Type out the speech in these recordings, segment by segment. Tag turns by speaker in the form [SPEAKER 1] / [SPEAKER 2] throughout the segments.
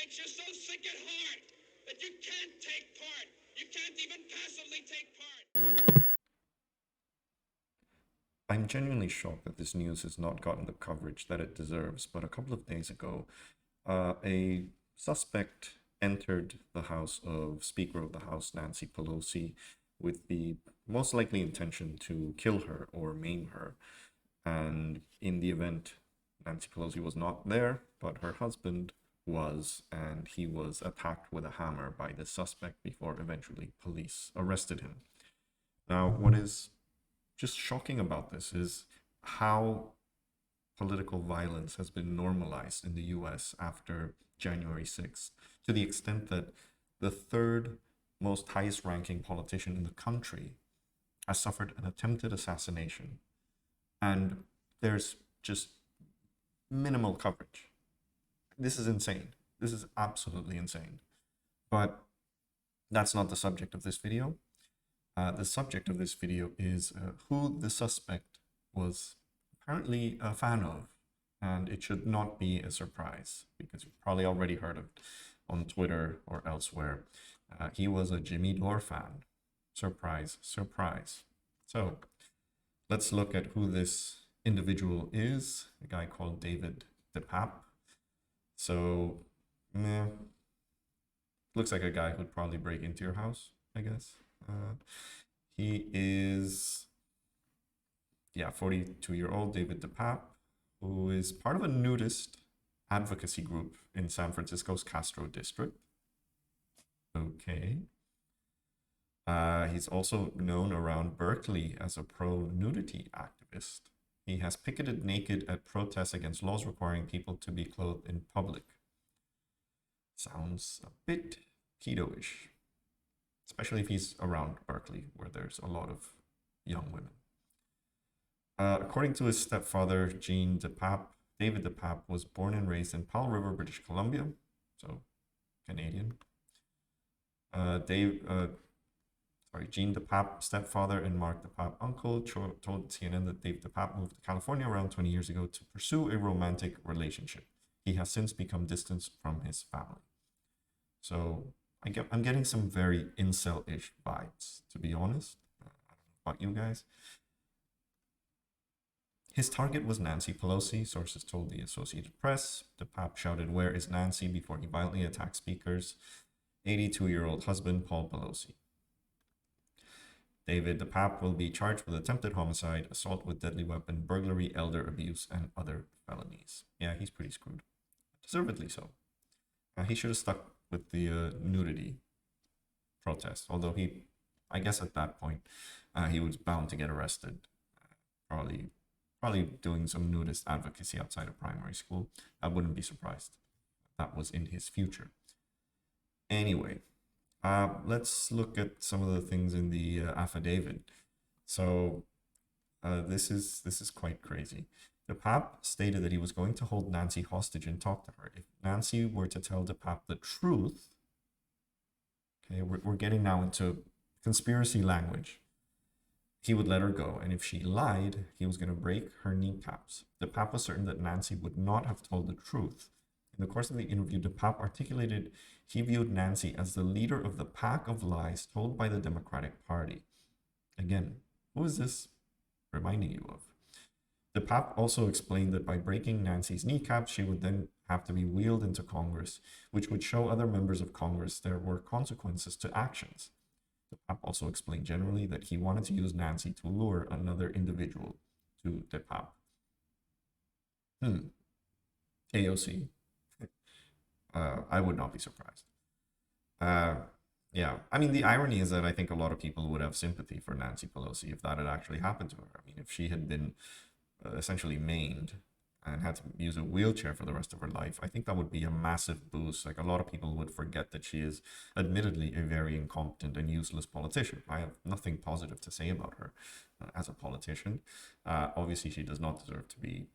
[SPEAKER 1] makes you so sick at heart that you can't take part. You can't even passively take part.
[SPEAKER 2] I'm genuinely shocked that this news has not gotten the coverage that it deserves, but a couple of days ago, a suspect entered the house of Speaker of the House Nancy Pelosi with the most likely intention to kill her or maim her. And in the event, Nancy Pelosi was not there, but her husband was, and he was attacked with a hammer by the suspect before eventually police arrested him. Now, what is just shocking about this is how political violence has been normalized in the US after January 6th, to the extent that the third most highest ranking politician in the country has suffered an attempted assassination. And there's just minimal coverage. This is insane. This is absolutely insane. But that's not the subject of this video. The subject of this video is who the suspect was apparently a fan of, and it should not be a surprise because you've probably already heard of it on Twitter or elsewhere. He was a Jimmy Dore fan. Surprise, surprise. So let's look at who this individual is, a guy called David DePape. So, looks like a guy who'd probably break into your house, I guess. He is, 42-year-old David DePape, who is part of a nudist advocacy group in San Francisco's Castro district. Okay. He's also known around Berkeley as a pro-nudity activist. He has picketed naked at protests against laws requiring people to be clothed in public. Sounds a bit keto-ish, especially if he's around Berkeley, where there's a lot of young women. According to his stepfather, David DePape was born and raised in Powell River, British Columbia, so Canadian. Gene DePape's stepfather and Mark DePape uncle told CNN that Dave DePape moved to California around 20 years ago to pursue a romantic relationship. He has since become distanced from his family. So I'm getting some very incel-ish vibes, to be honest. I don't know about you guys. His target was Nancy Pelosi, sources told the Associated Press. DePape shouted, "Where is Nancy?" before he violently attacked Speaker's 82-year-old husband, Paul Pelosi. David DePape will be charged with attempted homicide, assault with deadly weapon, burglary, elder abuse, and other felonies. Yeah, he's pretty screwed. Deservedly so. He should have stuck with the nudity protest, although I guess at that point, he was bound to get arrested. Probably doing some nudist advocacy outside of primary school. I wouldn't be surprised. That was in his future. Anyway, let's look at some of the things in the affidavit. So this is quite crazy. DePape stated that he was going to hold Nancy hostage and talk to her. If Nancy were to tell DePape the truth, okay, we're getting now into conspiracy language, he would let her go, and if she lied, he was going to break her kneecaps. DePape was certain that Nancy would not have told the truth. In the course of the interview, DePape articulated he viewed Nancy as the leader of the pack of lies told by the Democratic Party. Again, who is this reminding you of? DePape also explained that by breaking Nancy's kneecaps, she would then have to be wheeled into Congress, which would show other members of Congress there were consequences to actions. DePape also explained generally that he wanted to use Nancy to lure another individual to DePape. AOC. I would not be surprised. Yeah, I mean, the irony is that I think a lot of people would have sympathy for Nancy Pelosi if that had actually happened to her. I mean, if she had been essentially maimed and had to use a wheelchair for the rest of her life, I think that would be a massive boost. Like, a lot of people would forget that she is admittedly a very incompetent and useless politician. I have nothing positive to say about her as a politician. Obviously, she does not deserve to be,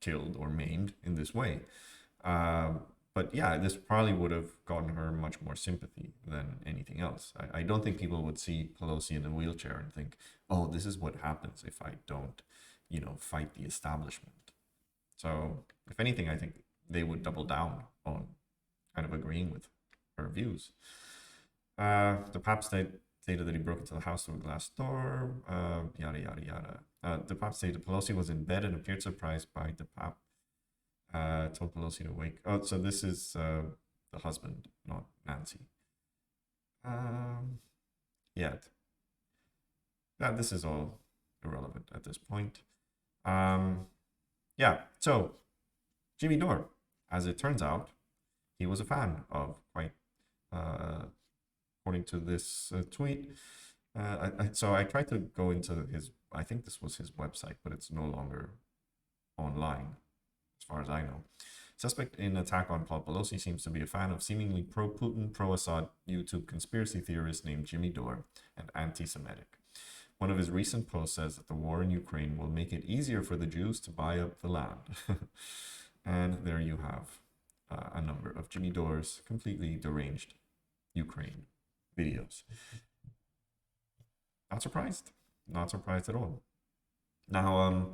[SPEAKER 2] killed or maimed in this way. But yeah, this probably would have gotten her much more sympathy than anything else. I don't think people would see Pelosi in a wheelchair and think, oh, this is what happens if I don't, fight the establishment. So if anything, I think they would double down on kind of agreeing with her views. DePape stated that he broke into the house through a glass door, yada, yada, yada. DePape stated Pelosi was in bed and appeared surprised by DePape. Told Pelosi to wake. Oh, so this is the husband, not Nancy. Yeah. This is all irrelevant at this point. Yeah, so Jimmy Dore, as it turns out, he was a fan of quite, according to this tweet. So I tried to go into his, I think this was his website, but it's no longer online, as far as I know. Suspect in attack on Paul Pelosi seems to be a fan of seemingly pro-Putin, pro-Assad YouTube conspiracy theorist named Jimmy Dore and anti-Semitic. One of his recent posts says that the war in Ukraine will make it easier for the Jews to buy up the land. And there you have a number of Jimmy Dore's completely deranged Ukraine videos. Not surprised. Not surprised at all. Now,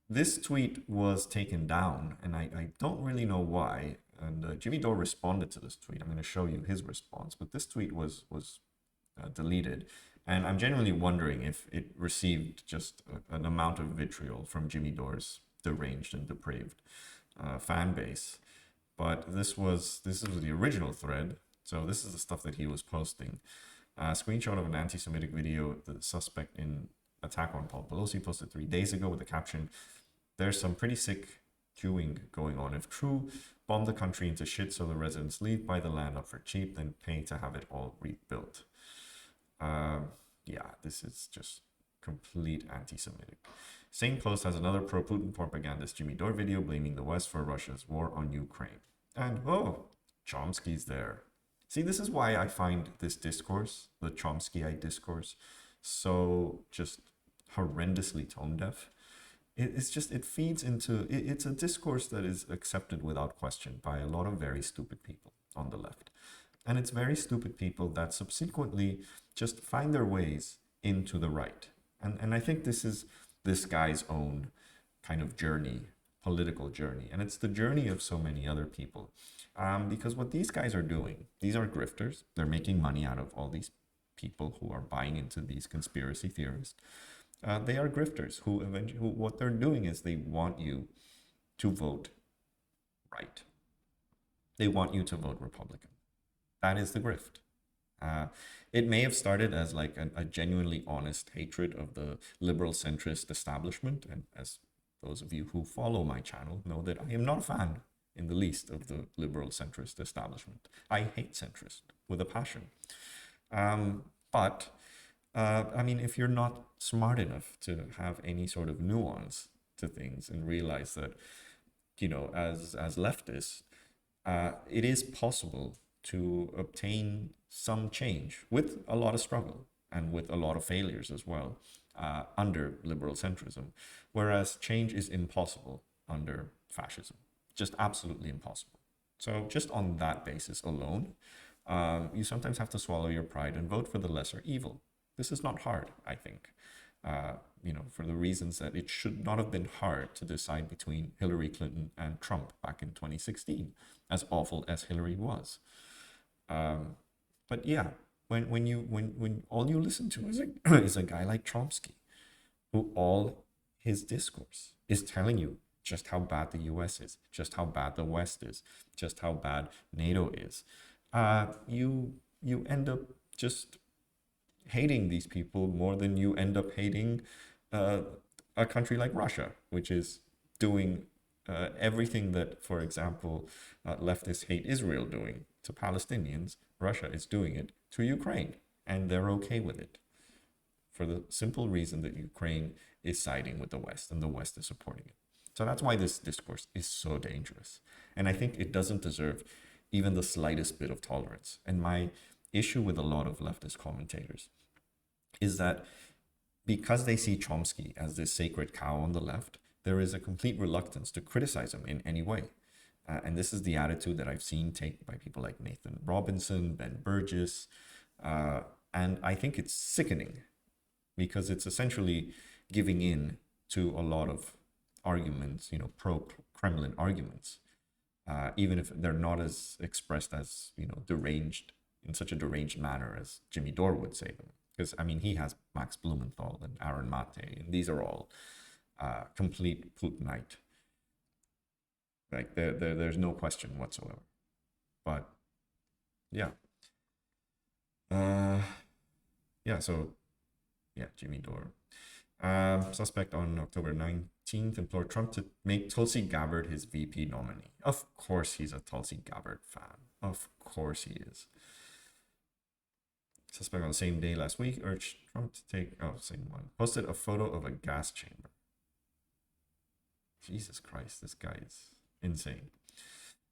[SPEAKER 2] this tweet was taken down, and I don't really know why. And Jimmy Dore responded to this tweet. I'm going to show you his response, but this tweet was deleted. And I'm genuinely wondering if it received just an amount of vitriol from Jimmy Dore's deranged and depraved fan base. But this was the original thread. So this is the stuff that he was posting. A screenshot of an anti-Semitic video the suspect in attack on Paul Pelosi posted 3 days ago with the caption, "There's some pretty sick Jewing going on. If true, bomb the country into shit so the residents leave, buy the land up for cheap, then pay to have it all rebuilt." Yeah, this is just complete anti-Semitic. Same post has another pro-Putin propagandist Jimmy Dore video blaming the West for Russia's war on Ukraine. And oh, Chomsky's there. See, this is why I find this discourse, the Chomskyite discourse, so just horrendously tone deaf. It feeds into, it's a discourse that is accepted without question by a lot of very stupid people on the left. And it's very stupid people that subsequently just find their ways into the right. And I think this is this guy's own kind of journey, political journey. And it's the journey of so many other people. Because what these guys are doing, these are grifters. They're making money out of all these people who are buying into these conspiracy theorists. They are grifters who what they're doing is they want you to vote right. They want you to vote Republican. That is the grift. It may have started as like a genuinely honest hatred of the liberal centrist establishment. And as those of you who follow my channel know that I am not a fan in the least of the liberal centrist establishment. I hate centrist with a passion. But I mean, if you're not smart enough to have any sort of nuance to things and realize that, you know, as leftists, it is possible to obtain some change with a lot of struggle and with a lot of failures as well under liberal centrism, whereas change is impossible under fascism, just absolutely impossible. So just on that basis alone, you sometimes have to swallow your pride and vote for the lesser evil. This is not hard, I think, you know, for the reasons that it should not have been hard to decide between Hillary Clinton and Trump back in 2016, as awful as Hillary was. But yeah, when all you listen to is a guy like Chomsky, who all his discourse is telling you just how bad the US is, just how bad the West is, just how bad NATO is, you end up just hating these people more than you end up hating a country like Russia, which is doing everything that, for example, leftists hate Israel doing to Palestinians. Russia is doing it to Ukraine, and they're okay with it for the simple reason that Ukraine is siding with the West and the West is supporting it. So that's why this discourse is so dangerous. And I think it doesn't deserve even the slightest bit of tolerance. And my issue with a lot of leftist commentators is that because they see Chomsky as this sacred cow on the left, there is a complete reluctance to criticize him in any way. And this is the attitude that I've seen taken by people like Nathan Robinson, Ben Burgess. And I think it's sickening because it's essentially giving in to a lot of arguments, you know, pro-Kremlin arguments. even if they're not as expressed as, deranged in such a deranged manner as Jimmy Dore would say them. Because I mean, he has Max Blumenthal and Aaron Mate, and these are all complete Putinite. Like there's no question whatsoever. But yeah, yeah. So yeah, Jimmy Dore. Suspect on October 19th implored Trump to make Tulsi Gabbard his VP nominee. Of course, he's a Tulsi Gabbard fan. Of course, he is. Suspect on the same day last week urged Trump to take, same one, posted a photo of a gas chamber. Jesus Christ, this guy is insane.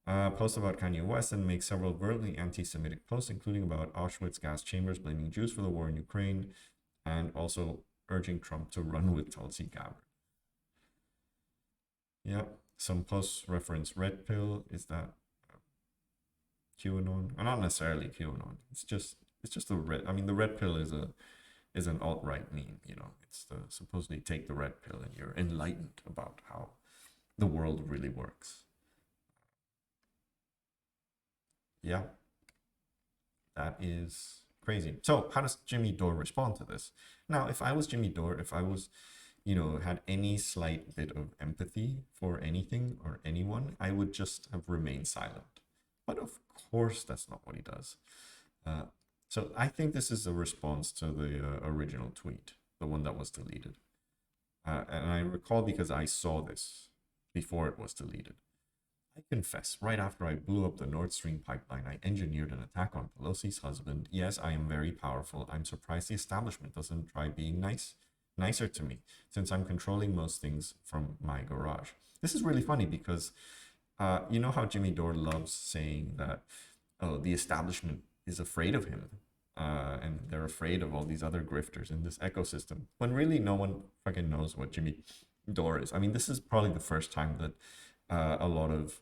[SPEAKER 2] Post about Kanye West and make several overtly anti-Semitic posts, including about Auschwitz gas chambers, blaming Jews for the war in Ukraine, and also urging Trump to run with Tulsi Gabbard. Yeah, some posts reference red pill. Is that QAnon? Well, not necessarily QAnon. It's just the red. I mean, the red pill is an alt-right meme. It's the supposedly take the red pill and you're enlightened about how the world really works. Yeah, that is crazy. So how does Jimmy Dore respond to this? Now, if I was Jimmy Dore, if I was, had any slight bit of empathy for anything or anyone, I would just have remained silent. But of course, that's not what he does. So I think this is a response to the original tweet, the one that was deleted. And I recall because I saw this before it was deleted. I confess, right after I blew up the Nord Stream pipeline, I engineered an attack on Pelosi's husband. Yes, I am very powerful. I'm surprised the establishment doesn't try being nicer to me, since I'm controlling most things from my garage. This is really funny because you know how Jimmy Dore loves saying that, the establishment is afraid of him, and they're afraid of all these other grifters in this ecosystem, when really no one fucking knows what Jimmy Dore is. I mean, this is probably the first time that a lot of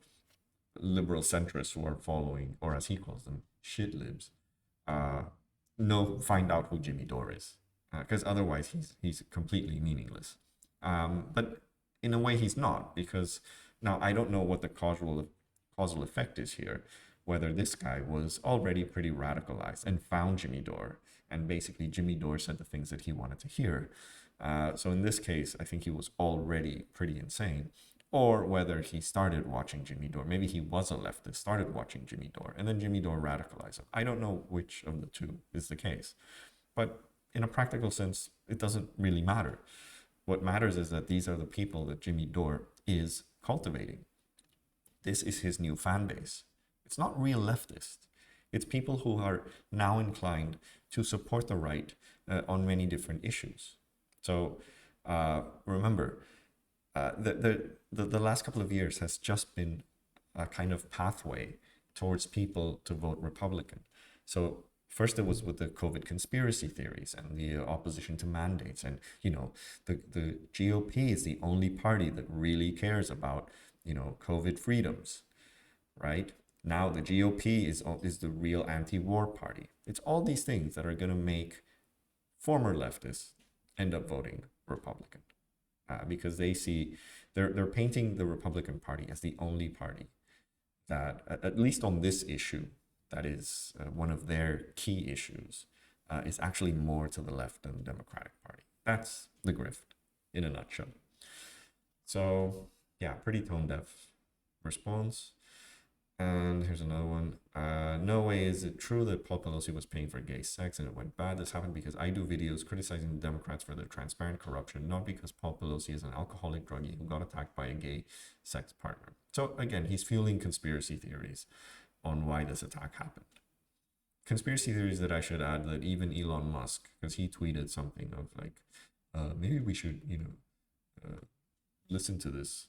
[SPEAKER 2] liberal centrists who are following, or as he calls them, shit libs, find out who Jimmy Dore is, because otherwise he's completely meaningless. But in a way, he's not, because now I don't know what the causal effect is here. Whether this guy was already pretty radicalized and found Jimmy Dore, and basically Jimmy Dore said the things that he wanted to hear. So in this case, I think he was already pretty insane. Or whether he started watching Jimmy Dore. Maybe he was a leftist, started watching Jimmy Dore, and then Jimmy Dore radicalized him. I don't know which of the two is the case. But in a practical sense, it doesn't really matter. What matters is that these are the people that Jimmy Dore is cultivating. This is his new fan base. It's not real leftists. It's people who are now inclined to support the right on many different issues. So remember, the last couple of years has just been a kind of pathway towards people to vote Republican. So first it was with the COVID conspiracy theories and the opposition to mandates. And, the GOP is the only party that really cares about, COVID freedoms, right? Now the GOP is the real anti-war party. It's all these things that are going to make former leftists end up voting Republican. Because they see they're painting the Republican Party as the only party that, at least on this issue, that is one of their key issues, is actually more to the left than the Democratic Party. That's the grift in a nutshell. So yeah, pretty tone deaf response. And here's another one. No way is it true that Paul Pelosi was paying for gay sex and it went bad. This happened because I do videos criticizing the Democrats for their transparent corruption, not because Paul Pelosi is an alcoholic druggie who got attacked by a gay sex partner. So again, he's fueling conspiracy theories on why this attack happened. Conspiracy theories that I should add that even Elon Musk, because he tweeted something of like, maybe we should, listen to this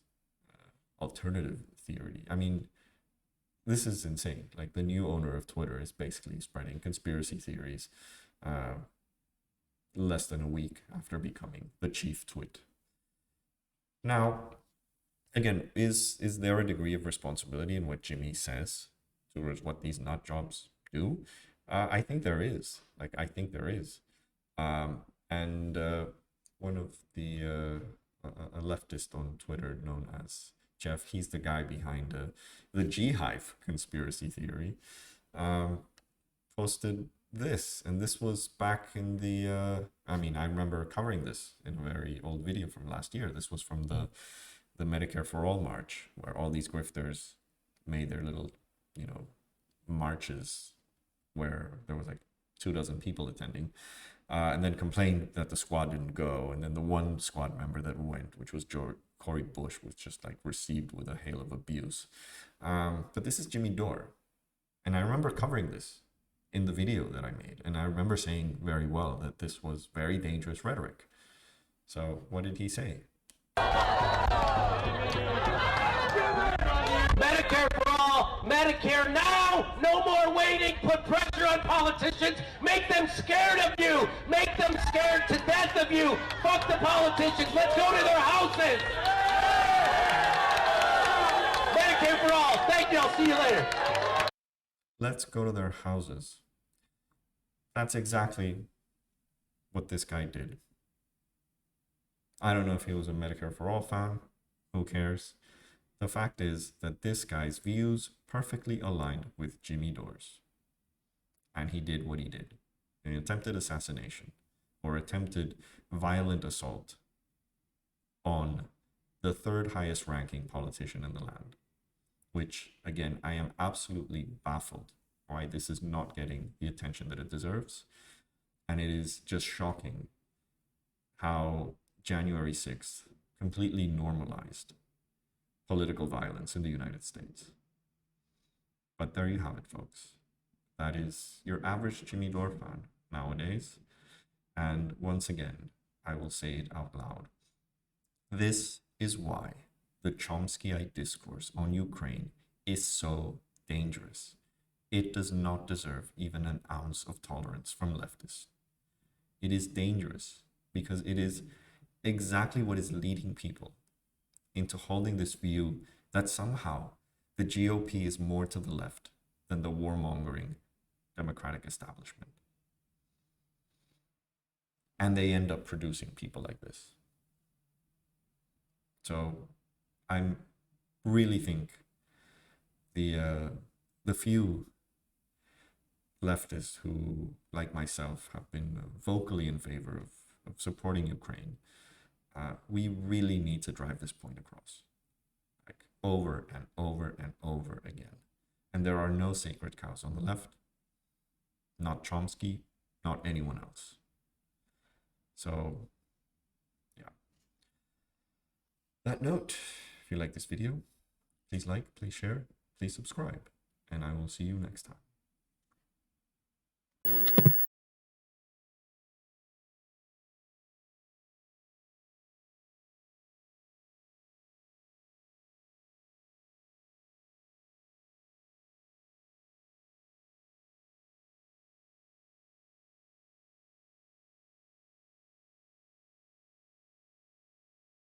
[SPEAKER 2] alternative theory. I mean, this is insane. Like, the new owner of Twitter is basically spreading conspiracy theories less than a week after becoming the chief twit. Now, again, is there a degree of responsibility in what Jimmy says towards what these nut jobs do? I think there is. I think there is. And one of the a leftist on Twitter known as Jeff, he's the guy behind the G-Hive conspiracy theory, posted this. And this was back in the, I mean, I remember covering this in a very old video from last year. This was from the Medicare for All march, where all these grifters made their little, you know, marches where there was like 24 people attending, and then complained that the squad didn't go. And then the one squad member that went, which was Cory Bush, was just like received with a hail of abuse. But this is Jimmy Dore. And I remember covering this in the video that I made. And I remember saying very well that this was very dangerous rhetoric. So what did he say?
[SPEAKER 3] Medicare for all, Medicare now, no more waiting, put pressure on politicians, make them scared of you, make them scared to death of you, fuck the politicians, let's go to their houses. Medicare for all, thank you, I'll see you later.
[SPEAKER 2] Let's go to their houses. That's exactly what this guy did. I don't know if he was a Medicare for All fan, who cares? The fact is that this guy's views perfectly aligned with Jimmy Dore's. And he did what he did. An attempted assassination or attempted violent assault on the third highest ranking politician in the land. Which, again, I am absolutely baffled why this is not getting the attention that it deserves. And it is just shocking how January 6th completely normalized political violence in the United States. But there you have it, folks. That is your average Jimmy Dore fan nowadays. And once again, I will say it out loud. This is why the Chomskyite discourse on Ukraine is so dangerous. It does not deserve even an ounce of tolerance from leftists. It is dangerous because it is exactly what is leading people into holding this view that somehow the GOP is more to the left than the warmongering Democratic establishment. And they end up producing people like this. So I really think the few leftists who, like myself, have been vocally in favor of supporting Ukraine, we really need to drive this point across, like over and over and over again. And there are no sacred cows on the left, not Chomsky, not anyone else. So, yeah. That note, if you like this video, please like, please share, please subscribe, and I will see you next time.